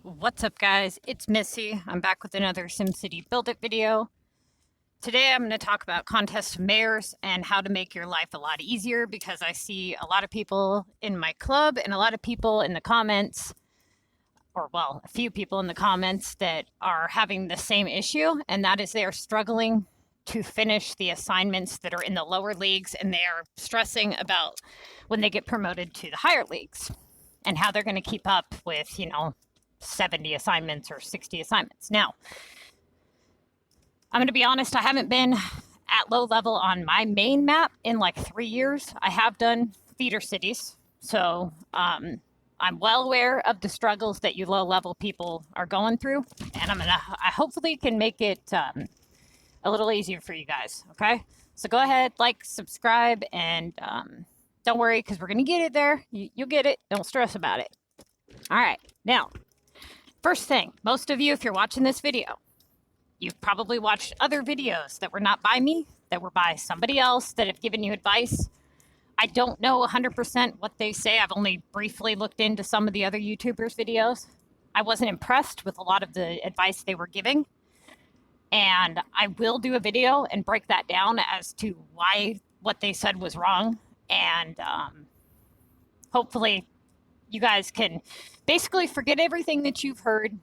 What's up, guys? It's Missy. I'm back with another SimCity Buildit video. Today I'm going to talk about contest mayors and how to make your life a lot easier, because I see a lot of people in my club and a lot of people in the comments, or well, a few people in the comments that are having the same issue, and that is they are struggling to finish the assignments that are in the lower leagues, and they are stressing about when they get promoted to the higher leagues and how they're going to keep up with, 70 assignments or 60 assignments. Now, I'm going to be honest, I haven't been at low level on my main map in like 3 years. I have done feeder cities, so I'm well aware of the struggles that you low level people are going through, and I hopefully can make it a little easier for you guys. Okay, so go ahead, like, subscribe, and don't worry, because we're going to get it there. You'll get it. Don't stress about it. All right, now, first thing, most of you, if you're watching this video, you've probably watched other videos that were not by me, that were by somebody else that have given you advice. I don't know 100% what they say. I've only briefly looked into some of the other YouTubers' videos. I wasn't impressed with a lot of the advice they were giving. And I will do a video and break that down as to why what they said was wrong. And hopefully you guys can basically forget everything that you've heard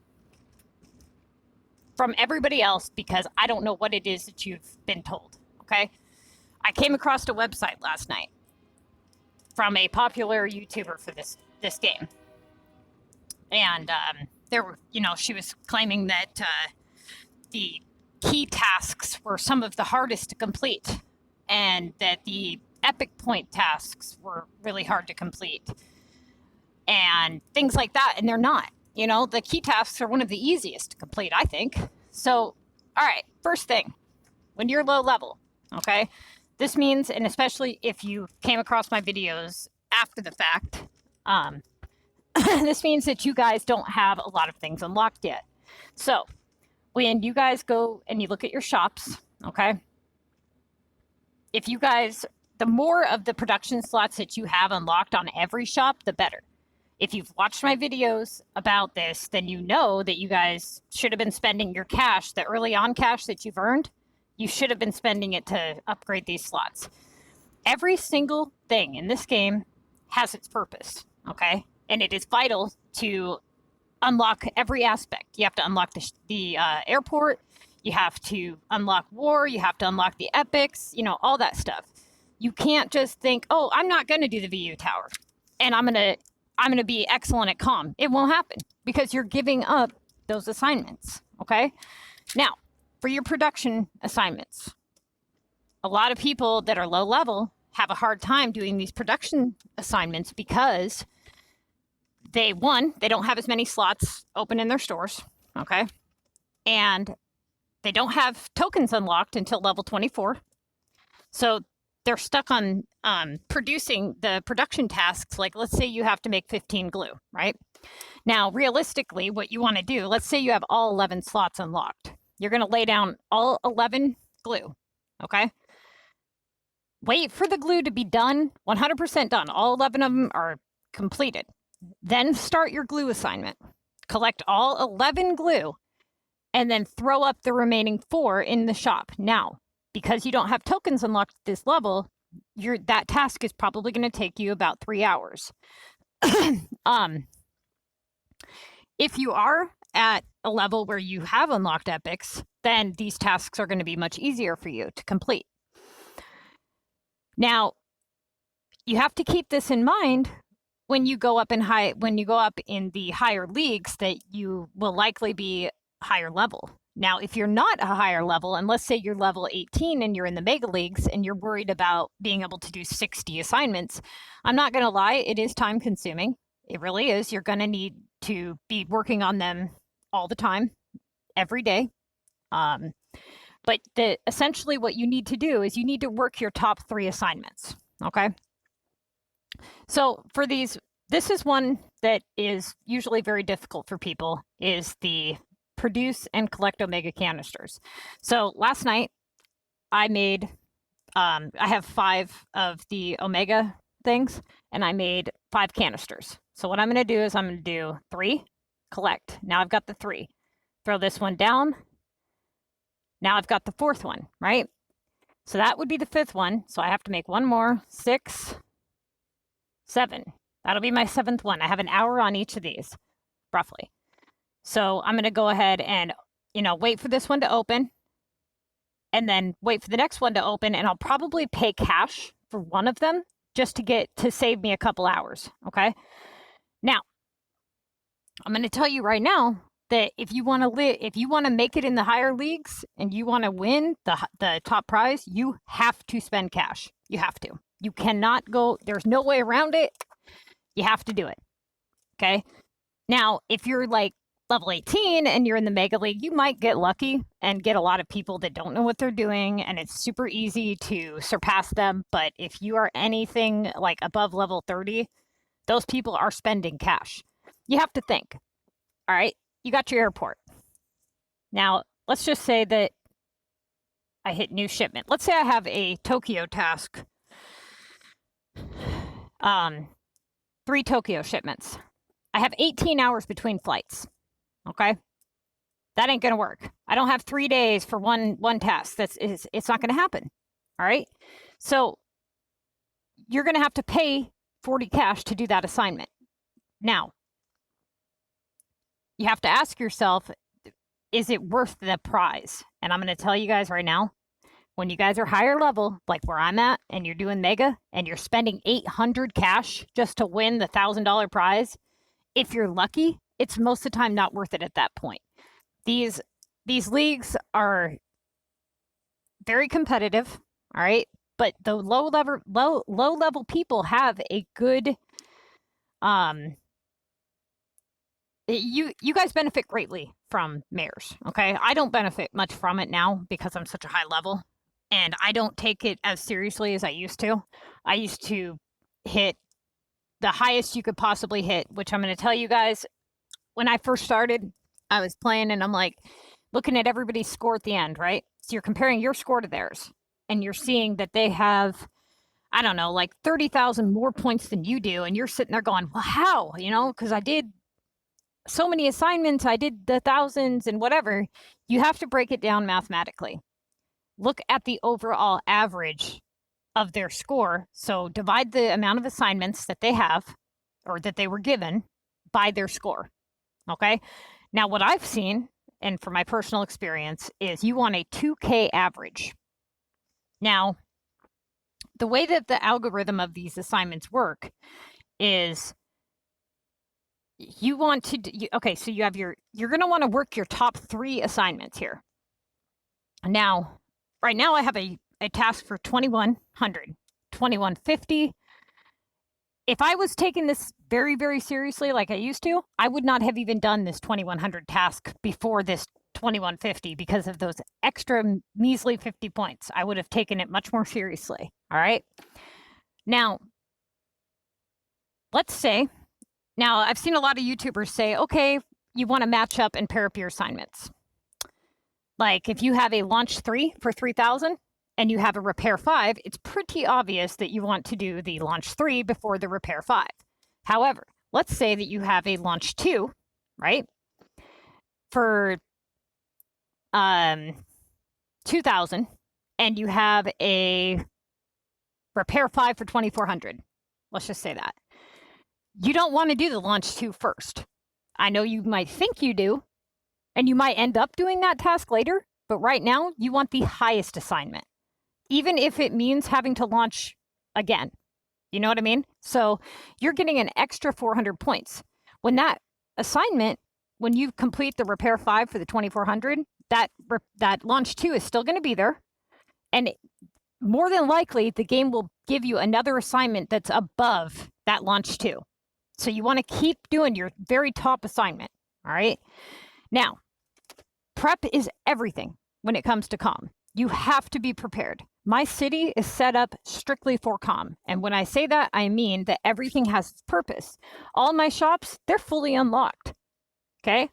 from everybody else, because I don't know what it is that you've been told, okay? I came across a website last night from a popular YouTuber for this game. And she was claiming that the key tasks were some of the hardest to complete, and that the epic point tasks were really hard to complete, and things like that. And they're not. The key tasks are one of the easiest to complete, I think. So, all right, first thing, when you're low level, okay, this means, and especially if you came across my videos after the fact, this means that you guys don't have a lot of things unlocked yet. So when you guys go and you look at your shops, okay, the more of the production slots that you have unlocked on every shop, the better. If you've watched my videos about this, then you know that you guys should have been spending your cash, the early on cash that you've earned, you should have been spending it to upgrade these slots. Every single thing in this game has its purpose, okay? And it is vital to unlock every aspect. You have to unlock the airport, you have to unlock war, you have to unlock the epics, all that stuff. You can't just think, oh, I'm not going to do the VU tower, and I'm going to be excellent at CoM. It won't happen, because you're giving up those assignments, okay? Now, for your production assignments, a lot of people that are low level have a hard time doing these production assignments because they don't have as many slots open in their stores, okay? And they don't have tokens unlocked until level 24. So they're stuck on producing the production tasks. Like, let's say you have to make 15 glue, right? Now, realistically, what you want to do, let's say you have all 11 slots unlocked. You're going to lay down all 11 glue, okay? Wait for the glue to be done, 100% done. All 11 of them are completed. Then start your glue assignment. Collect all 11 glue, and then throw up the remaining 4 in the shop. Now, because you don't have tokens unlocked at this level, that task is probably going to take you about 3 hours. If you are at a level where you have unlocked epics, then these tasks are going to be much easier for you to complete. Now, you have to keep this in mind when you go up in the higher leagues, that you will likely be higher level. Now, if you're not a higher level, and let's say you're level 18 and you're in the mega leagues and you're worried about being able to do 60 assignments, I'm not going to lie, it is time consuming. It really is. You're going to need to be working on them all the time, every day. But essentially what you need to do is you need to work your top 3 assignments, okay? So for these, this is one that is usually very difficult for people, is the produce and collect Omega canisters. So last night I made, I have 5 of the Omega things, and I made 5 canisters. So what I'm going to do is I'm going to do 3 collect. Now I've got the 3. Throw this one down. Now I've got the 4th one, right? So that would be the 5th one. So I have to make one more. 6, 7. That'll be my 7th one. I have an hour on each of these, roughly. So I'm going to go ahead and, wait for this one to open, and then wait for the next one to open, and I'll probably pay cash for one of them just to save me a couple hours, okay? Now, I'm going to tell you right now that if you want to make it in the higher leagues and you want to win the top prize, you have to spend cash. You have to. You cannot go, there's no way around it. You have to do it, okay? Now, if you're like level 18 and you're in the Mega League, you might get lucky and get a lot of people that don't know what they're doing, and it's super easy to surpass them. But if you are anything like above level 30, those people are spending cash. You have to think, all right, you got your airport. Now, let's just say that I hit new shipment. Let's say I have a Tokyo task, 3 Tokyo shipments. I have 18 hours between flights. Okay, that ain't gonna work. I don't have 3 days for one task. It's not gonna happen. All right, so you're gonna have to pay 40 cash to do that assignment. Now, you have to ask yourself, is it worth the prize? And I'm gonna tell you guys right now, when you guys are higher level, like where I'm at, and you're doing Mega, and you're spending 800 cash just to win the $1,000 prize, if you're lucky, it's most of the time not worth it at that point. These leagues are very competitive, all right? But the low level people have a good you guys benefit greatly from mares, okay? I don't benefit much from it now because I'm such a high level, and I don't take it as seriously as I used to. I used to hit the highest you could possibly hit, which I'm going to tell you guys, when I first started, I was playing and I'm like looking at everybody's score at the end, right? So you're comparing your score to theirs, and you're seeing that they have, I don't know, like 30,000 more points than you do. And you're sitting there going, well, how? Because I did so many assignments, I did the thousands and whatever. You have to break it down mathematically. Look at the overall average of their score. So divide the amount of assignments that they have or that they were given by their score. Okay. Now, what I've seen, and from my personal experience, is you want a 2K average. Now, the way that the algorithm of these assignments work is you want to, okay, so you have you're going to want to work your top 3 assignments here. Now, right now I have a task for 2100, 2150. If I was taking this very, very seriously like I used to, I would not have even done this 2100 task before this 2150 because of those extra measly 50 points. I would have taken it much more seriously. All right. Now, let's say, now I've seen a lot of YouTubers say, okay, you want to match up and pair up your assignments. Like if you have a launch 3 for 3,000, and you have a repair 5, it's pretty obvious that you want to do the launch 3 before the repair 5. However, let's say that you have a launch 2, right? For 2,000, and you have a repair 5 for 2,400. Let's just say that. You don't want to do the launch 2 first. I know you might think you do, and you might end up doing that task later, but right now you want the highest assignment, even if it means having to launch again. You know what I mean? So you're getting an extra 400 points. When that assignment, when you complete the repair 5 for the 2,400, that launch 2 is still going to be there. And more than likely, the game will give you another assignment that's above that launch 2. So you want to keep doing your very top assignment. All right. Now, prep is everything when it comes to CoM. You have to be prepared. My city is set up strictly for CoM. And when I say that, I mean that everything has its purpose. All my shops, they're fully unlocked. Okay.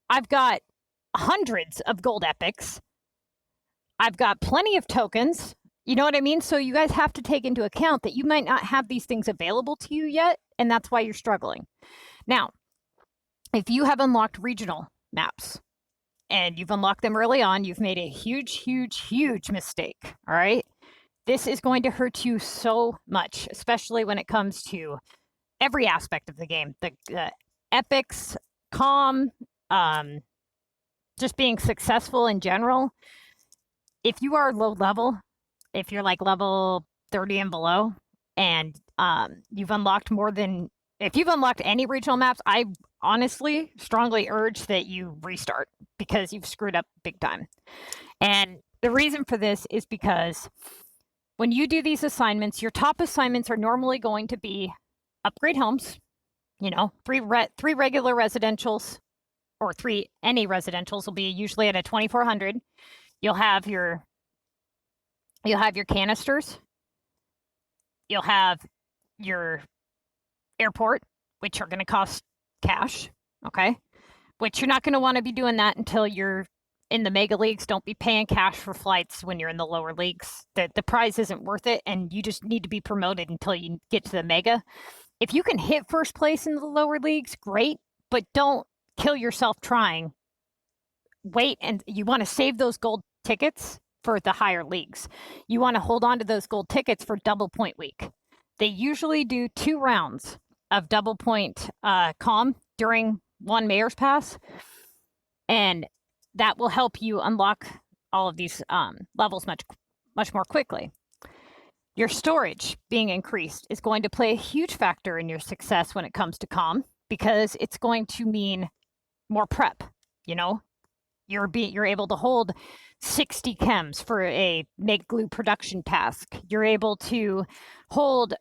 I've got hundreds of gold epics. I've got plenty of tokens. You know what I mean? So you guys have to take into account that you might not have these things available to you yet, and that's why you're struggling. Now, if you have unlocked regional maps and you've unlocked them early on, you've made a huge, huge, huge mistake. All right. This is going to hurt you so much, especially when it comes to every aspect of the game. The epics, CoM, just being successful in general. If you are low level, if you're like level 30 and below, and you've unlocked if you've unlocked any regional maps, I honestly strongly urge that you restart because you've screwed up big time. And the reason for this is because when you do these assignments, your top assignments are normally going to be upgrade homes, you know, three regular residentials, or any residentials will be usually at a 2400. You'll have your canisters. You'll have your airport, which are going to cost cash, okay? Which you're not going to want to be doing that until you're in the mega leagues. Don't be paying cash for flights when you're in the lower leagues. The prize isn't worth it, and you just need to be promoted until you get to the mega. If you can hit first place in the lower leagues, great, but don't kill yourself trying. Wait, and you want to save those gold tickets for the higher leagues. You want to hold on to those gold tickets for double point week. They usually do 2 rounds of double point CoM during one mayor's pass, and that will help you unlock all of these levels much more quickly. Your storage being increased is going to play a huge factor in your success when it comes to CoM, because it's going to mean more prep. You know, you're able to hold 60 chems for a make glue production task. You're able to hold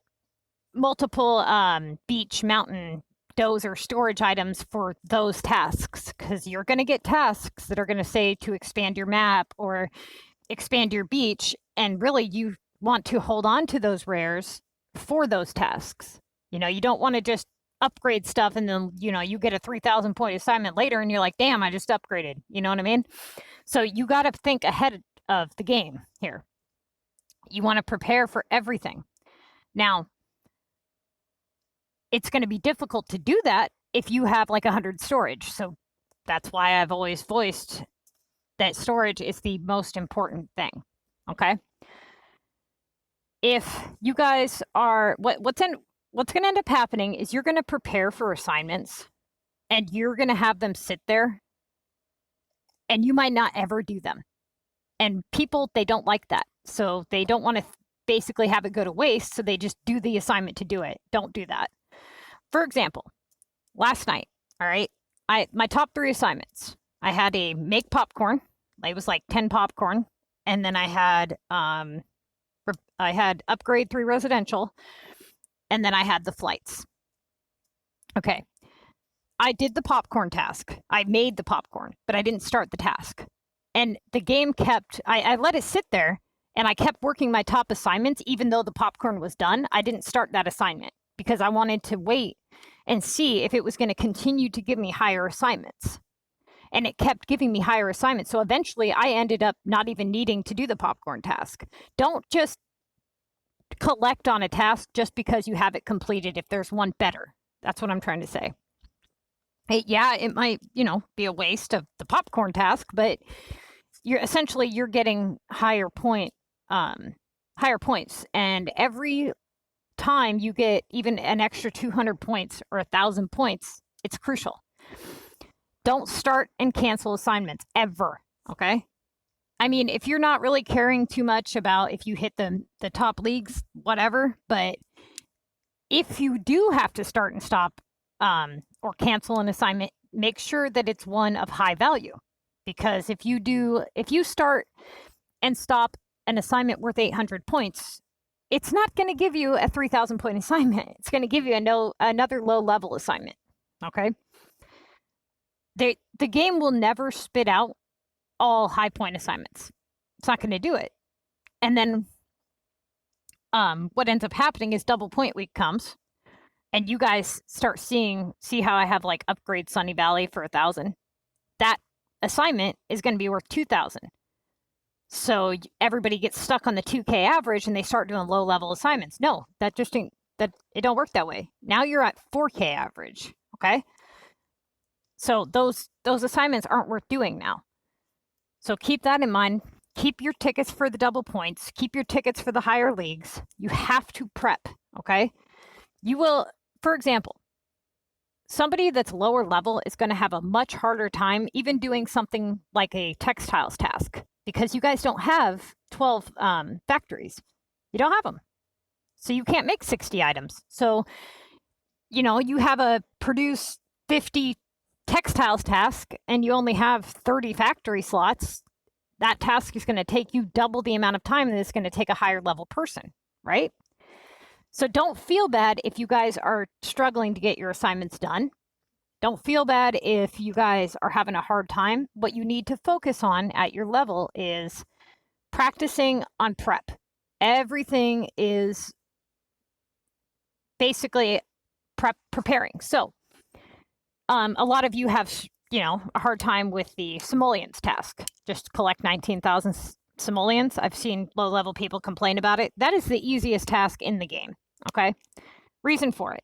multiple beach, mountain, dozer storage items for those tasks, because you're going to get tasks that are going to say to expand your map or expand your beach, and really you want to hold on to those rares for those tasks. You know, you don't want to just upgrade stuff and then, you know, you get a 3,000 point assignment later and you're like, damn, I just upgraded. You know what I mean? So you got to think ahead of the game here. You want to prepare for everything. Now, it's going to be difficult to do that if you have like 100 storage. So that's why I've always voiced that storage is the most important thing. Okay. If you guys are, what's going to end up happening is you're going to prepare for assignments and you're going to have them sit there and you might not ever do them. And people, they don't like that. So they don't want to basically have it go to waste. So they just do the assignment to do it. Don't do that. For example, last night, all right, my top 3 assignments, I had a make popcorn. It was like 10 popcorn. And then I had upgrade 3 residential. And then I had the flights. Okay. I did the popcorn task. I made the popcorn, but I didn't start the task. And the game kept, I let it sit there and I kept working my top assignments, even though the popcorn was done. I didn't start that assignment because I wanted to wait and see if it was going to continue to give me higher assignments. And it kept giving me higher assignments. So eventually I ended up not even needing to do the popcorn task. Don't just collect on a task just because you have it completed if there's one better. That's what I'm trying to say. It might, be a waste of the popcorn task, but you're getting higher points. And every time you get even an extra 200 points or 1,000 points, it's crucial. Don't start and cancel assignments ever. Okay. I mean, if you're not really caring too much about if you hit the top leagues, whatever, but if you do have to start and stop or cancel an assignment, make sure that it's one of high value. Because if you start and stop an assignment worth 800 points, it's not going to give you a 3,000 point assignment. It's going to give you another low level assignment. Okay. The game will never spit out all high point assignments. It's not going to do it. And then what ends up happening is double point week comes and you guys start see how I have like upgrade Sunny Valley for 1,000. That assignment is going to be worth 2,000. So everybody gets stuck on the 2K average and they start doing low level assignments. No, it don't work that way. Now you're at 4K average. Okay. So those assignments aren't worth doing now. So keep that in mind. Keep your tickets for the double points. Keep your tickets for the higher leagues. You have to prep, okay? You will, for example, somebody that's lower level is going to have a much harder time even doing something like a textiles task because you guys don't have 12 factories. You don't have them. So you can't make 60 items. So, you know, you have a produce 50 textiles task and you only have 30 factory slots. That task is going to take you double the amount of time that it's going to take a higher level person, right? So don't feel bad if you guys are struggling to get your assignments done. Don't feel bad if you guys are having a hard time. What you need to focus on at your level is practicing on prep. Everything is basically preparing. So a lot of you have, you know, a hard time with the simoleons task. Just collect 19,000 simoleons. I've seen low-level people complain about it. That is the easiest task in the game, okay? Reason for it.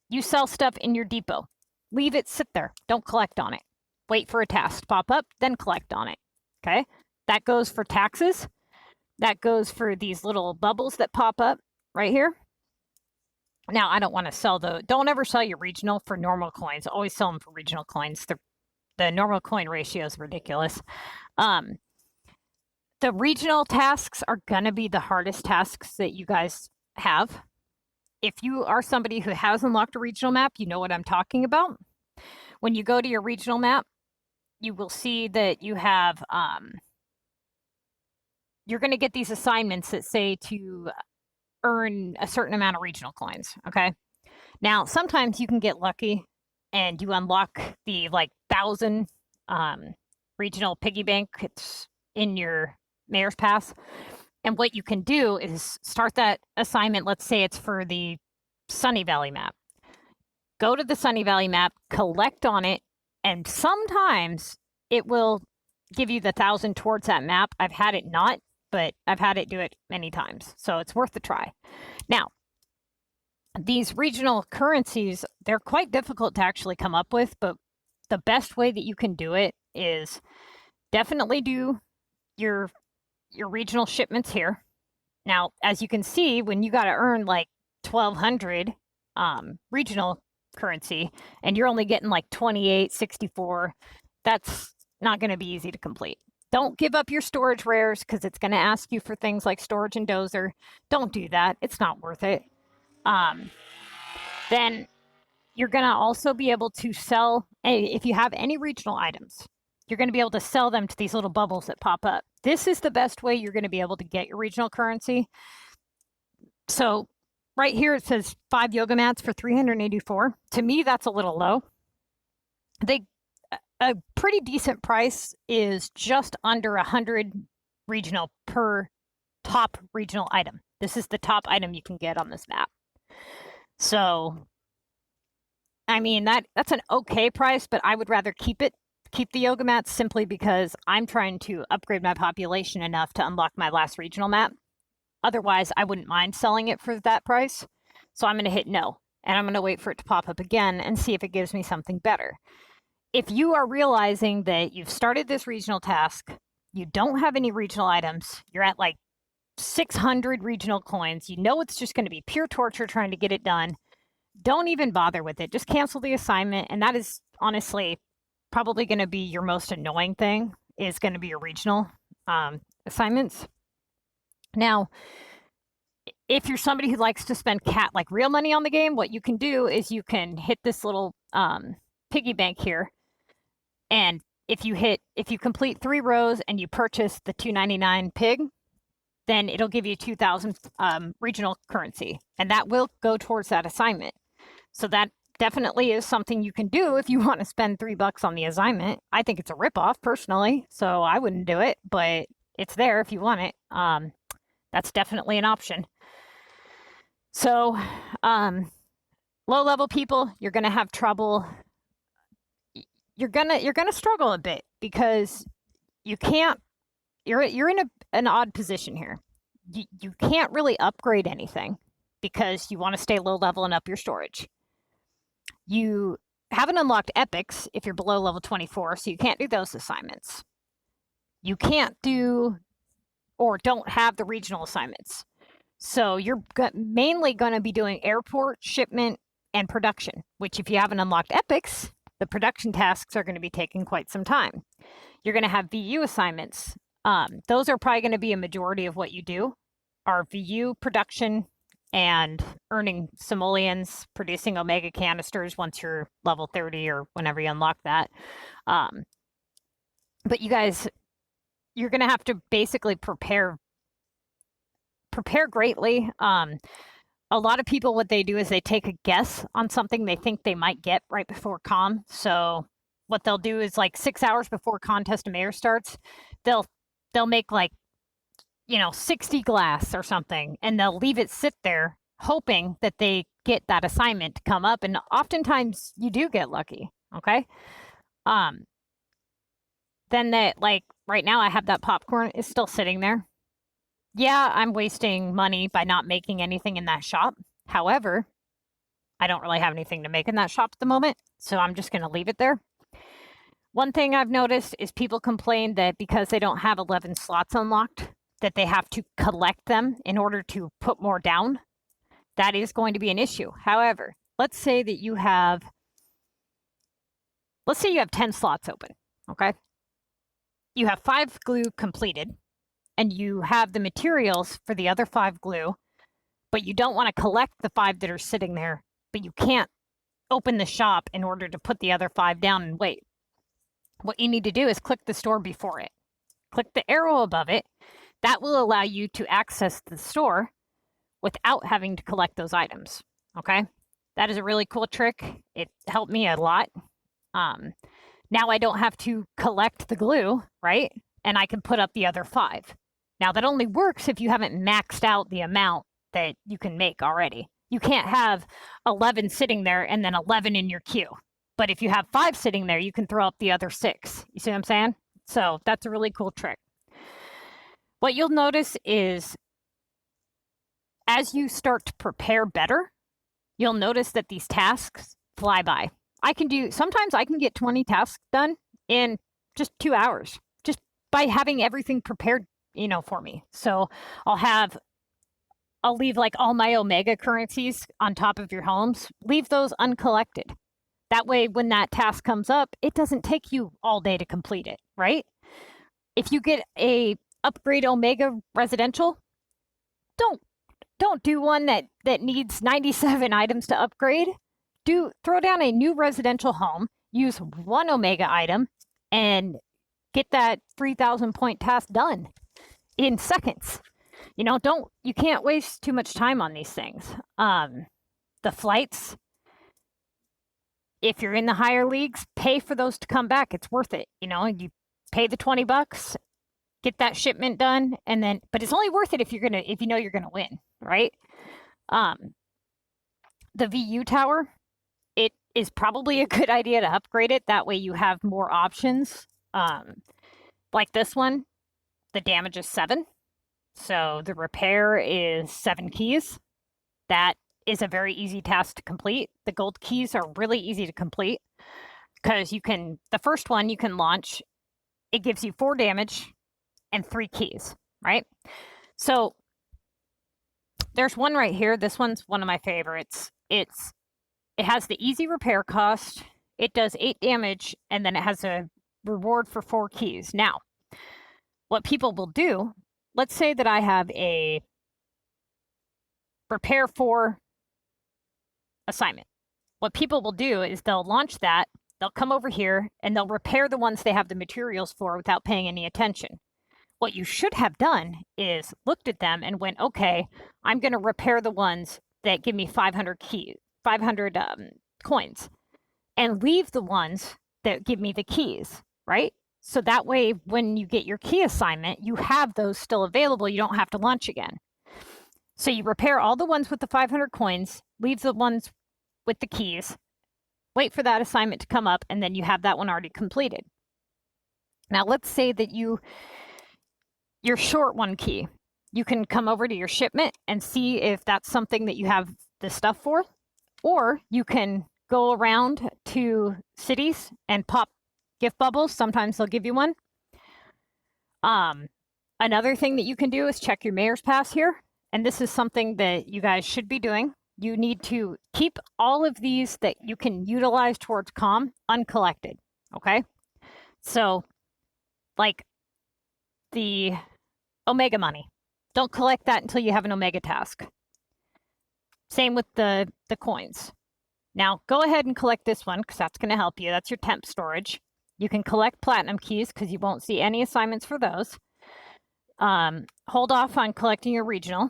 You sell stuff in your depot. Leave it sit there. Don't collect on it. Wait for a task to pop up, then collect on it, okay? That goes for taxes. That goes for these little bubbles that pop up right here. Now, I don't want to sell don't ever sell your regional for normal coins. Always sell them for regional coins. The normal coin ratio is ridiculous. The regional tasks are going to be the hardest tasks that you guys have. If you are somebody who has unlocked a regional map, you know what I'm talking about. When you go to your regional map, you will see that you have, you're going to get these assignments that say to earn a certain amount of regional coins, okay? Now, sometimes you can get lucky and you unlock the 1,000 regional piggy bank. It's in your mayor's pass. And what you can do is start that assignment. Let's say it's for the Sunny Valley map. Go to the Sunny Valley map, collect on it, and sometimes it will give you the 1,000 towards that map. I've had it not, but I've had it do it many times. So it's worth a try. Now, these regional currencies, they're quite difficult to actually come up with, but the best way that you can do it is definitely do your regional shipments here. Now, as you can see, when you got to earn 1,200 regional currency and you're only getting 28.64, that's not going to be easy to complete. Don't give up your storage rares because it's going to ask you for things like storage and dozer. Don't do that. It's not worth it. Then you're going to also be able to sell, if you have any regional items, you're going to be able to sell them to these little bubbles that pop up. This is the best way you're going to be able to get your regional currency. So right here it says 5 yoga mats for 384. To me, that's a little low. A pretty decent price is just under 100 regional per top regional item. This is the top item you can get on this map. So, I mean, that's an okay price, but I would rather keep the yoga mats simply because I'm trying to upgrade my population enough to unlock my last regional map. Otherwise, I wouldn't mind selling it for that price. So I'm going to hit no, and I'm going to wait for it to pop up again and see if it gives me something better. If you are realizing that you've started this regional task, you don't have any regional items, you're at 600 regional coins, you know it's just going to be pure torture trying to get it done, don't even bother with it. Just cancel the assignment, and that is honestly probably going to be your most annoying thing, is going to be your regional assignments. Now, if you're somebody who likes to spend real money on the game, what you can do is you can hit this little piggy bank here. And if you complete 3 rows and you purchase the 299 pig, then it'll give you 2,000 regional currency. And that will go towards that assignment. So that definitely is something you can do if you want to spend $3 on the assignment. I think it's a ripoff personally, so I wouldn't do it, but it's there if you want it. That's definitely an option. So low-level people, you're going to have trouble. You're gonna struggle a bit because you can't. You're in an odd position here. You can't really upgrade anything because you want to stay low level and up your storage. You haven't unlocked epics if you're below level 24, so you can't do those assignments. You can't do or don't have the regional assignments. So you're mainly going to be doing airport, shipment, and production, which if you haven't unlocked epics, the production tasks are going to be taking quite some time. You're going to have VU assignments. Those are probably going to be a majority of what you do, are VU, production, and earning simoleons, producing omega canisters once you're level 30 or whenever you unlock that. But you guys, you're going to have to basically prepare greatly. A lot of people, what they do is they take a guess on something they think they might get right before COM. So what they'll do is like 6 hours before contest of mayor starts, they'll make like, 60 glass or something, and they'll leave it sit there hoping that they get that assignment to come up. And oftentimes you do get lucky. Okay. Then that, like right now I have that popcorn is still sitting there. Yeah, I'm wasting money by not making anything in that shop. However, I don't really have anything to make in that shop at the moment, so I'm just going to leave it there. One thing I've noticed is people complain that because they don't have 11 slots unlocked, that they have to collect them in order to put more down. That is going to be an issue. However, let's say you have 10 slots open, okay? You have 5 glue completed, and you have the materials for the other 5 glue, but you don't want to collect the 5 that are sitting there, but you can't open the shop in order to put the other 5 down and wait. What you need to do is click the store before it. Click the arrow above it. That will allow you to access the store without having to collect those items, okay? That is a really cool trick. It helped me a lot. Now I don't have to collect the glue, right? And I can put up the other 5. Now that only works if you haven't maxed out the amount that you can make already. You can't have 11 sitting there and then 11 in your queue. But if you have 5 sitting there, you can throw up the other 6. You see what I'm saying? So that's a really cool trick. What you'll notice is as you start to prepare better, you'll notice that these tasks fly by. Sometimes I can get 20 tasks done in just 2 hours, just by having everything prepared, for me. So I'll leave like all my omega currencies on top of your homes, leave those uncollected. That way, when that task comes up, it doesn't take you all day to complete it, right? If you get a upgrade omega residential, don't do one that needs 97 items to upgrade. Throw down a new residential home, use 1 omega item, and get that 3,000 point task done in seconds. You can't waste too much time on these things. The flights, if you're in the higher leagues, pay for those to come back. It's worth it. You pay the $20, get that shipment done, but it's only worth it if you're gonna win, right? The VU tower, it is probably a good idea to upgrade it. That way you have more options. Like this one, the damage is 7. So the repair is 7 keys. That is a very easy task to complete. The gold keys are really easy to complete because the first one you can launch, it gives you 4 damage and 3 keys, right? So there's one right here. This one's one of my favorites. It has the easy repair cost. It does 8 damage, and then it has a reward for 4 keys. Now, what people will do, let's say that I have a repair 4 assignment. What people will do is they'll launch that, they'll come over here, and they'll repair the ones they have the materials for without paying any attention. What you should have done is looked at them and went, okay, I'm going to repair the ones that give me 500 coins, and leave the ones that give me the keys, right? So that way, when you get your key assignment, you have those still available. You don't have to launch again. So you repair all the ones with the 500 coins, leave the ones with the keys, wait for that assignment to come up, and then you have that one already completed. Now, let's say that you're short 1 key. You can come over to your shipment and see if that's something that you have the stuff for, or you can go around to cities and pop gift bubbles. Sometimes they'll give you one. Another thing that you can do is check your mayor's pass here. And this is something that you guys should be doing. You need to keep all of these that you can utilize towards CoM uncollected, okay? So, like the Omega money. Don't collect that until you have an Omega task. Same with the coins. Now, go ahead and collect this one because that's going to help you. That's your temp storage. You can collect platinum keys because you won't see any assignments for those. Hold off on collecting your regional.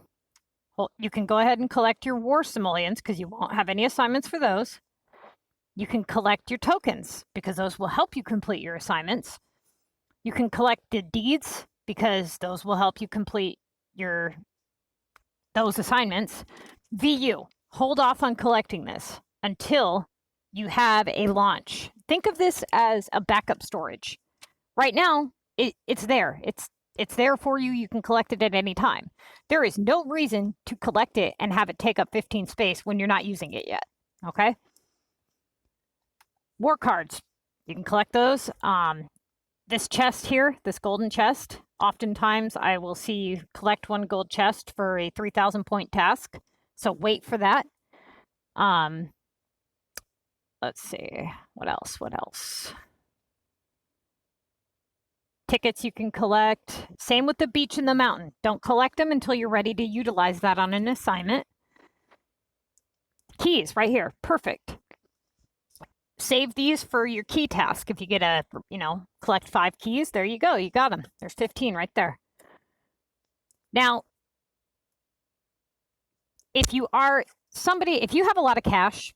You can go ahead and collect your war simoleons because you won't have any assignments for those. You can collect your tokens because those will help you complete your assignments. You can collect the deeds because those will help you complete those assignments. VU, hold off on collecting this until you have a launch. Think of this as a backup storage. Right now, it's there. It's there for you. You can collect it at any time. There is no reason to collect it and have it take up 15 space when you're not using it yet, okay? War cards, you can collect those. This chest here, this golden chest, oftentimes I will see collect one gold chest for a 3,000 point task. So wait for that. Let's see, what else? Tickets you can collect. Same with the beach and the mountain. Don't collect them until you're ready to utilize that on an assignment. Keys right here, perfect. Save these for your key task. If you get collect 5 keys, there you go. You got them. There's 15 right there. Now, if you have a lot of cash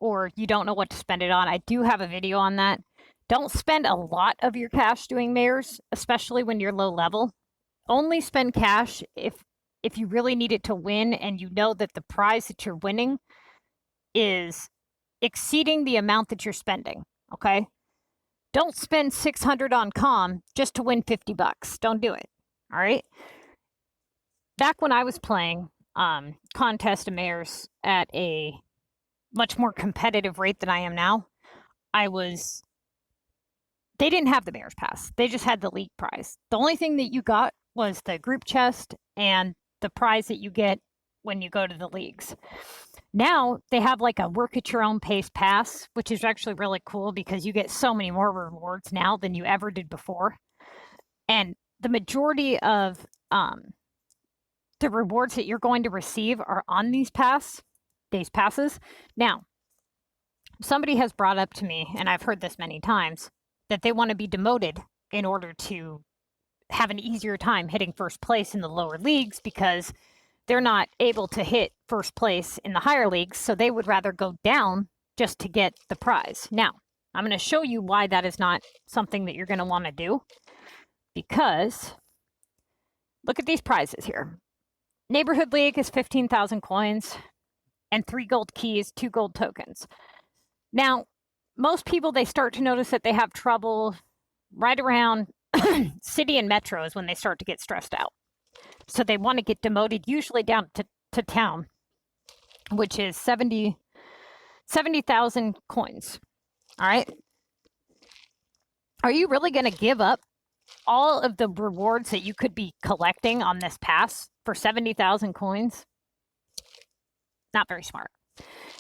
or you don't know what to spend it on, I do have a video on that. Don't spend a lot of your cash doing mayors, especially when you're low level. Only spend cash if you really need it to win and you know that the prize that you're winning is exceeding the amount that you're spending, okay? Don't spend $600 on CoM just to win $50. Don't do it, all right? Back when I was playing contest and mayors at a much more competitive rate than I am now, they didn't have the mayor's pass. They just had the league prize. The only thing that you got was the group chest and the prize that you get when you go to the leagues. Now they have like a work at your own pace pass, which is actually really cool because you get so many more rewards now than you ever did before. And the majority of the rewards that you're going to receive are on these passes. Now, somebody has brought up to me, and I've heard this many times, that they want to be demoted in order to have an easier time hitting first place in the lower leagues because they're not able to hit first place in the higher leagues, so they would rather go down just to get the prize. Now, I'm going to show you why that is not something that you're going to want to do, because look at these prizes here. Neighborhood League is 15,000 coins and 3 gold keys, 2 gold tokens. Now, most people, they start to notice that they have trouble right around city and metro is when they start to get stressed out. So they want to get demoted, usually down to town, which is 70,000 coins. All right. Are you really going to give up all of the rewards that you could be collecting on this pass for 70,000 coins? Not very smart.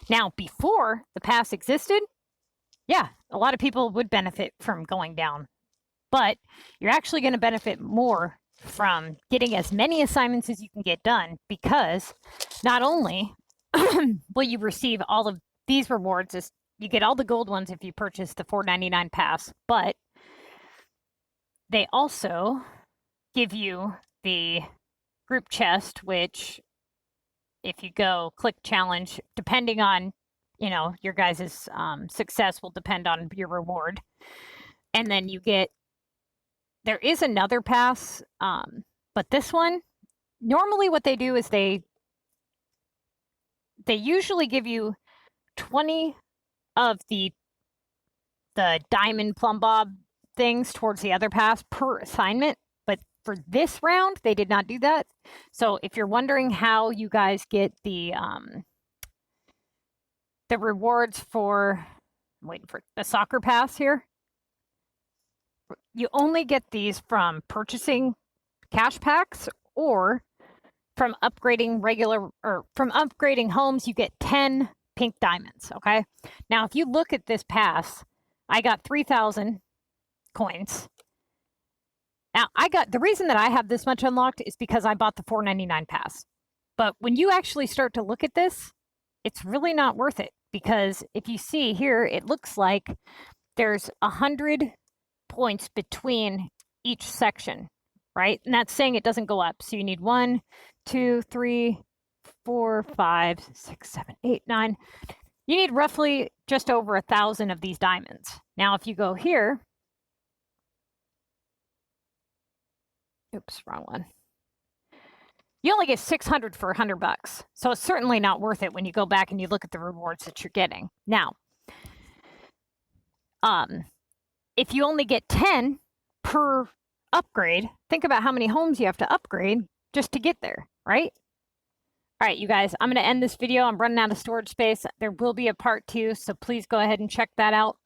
Now, before the pass existed, yeah, a lot of people would benefit from going down, but you're actually going to benefit more from getting as many assignments as you can get done, because not only will you receive all of these rewards, as you get all the gold ones if you purchase the $4.99 pass, but they also give you the group chest, which if you go click challenge, depending on your guys' success will depend on your reward. And then there is another pass, but this one, normally what they do is they usually give you 20 of the diamond plumb bob things towards the other pass per assignment. But for this round, they did not do that. So if you're wondering how you guys get the the rewards for, I'm waiting for the soccer pass here. You only get these from purchasing cash packs or from upgrading from upgrading homes. You get 10 pink diamonds. Okay. Now, if you look at this pass, I got 3,000 coins. Now, the reason that I have this much unlocked is because I bought the $4.99 pass. But when you actually start to look at this, it's really not worth it, because if you see here, it looks like there's 100 points between each section, right? And that's saying it doesn't go up. So you need 1, 2, 3, 4, 5, 6, 7, 8, 9. You need roughly just over 1,000 of these diamonds. Now, if you go here, oops, wrong one. You only get 600 for $100. So it's certainly not worth it when you go back and you look at the rewards that you're getting. Now, if you only get 10 per upgrade, think about how many homes you have to upgrade just to get there, right? All right, you guys, I'm going to end this video. I'm running out of storage space. There will be a part 2, so please go ahead and check that out.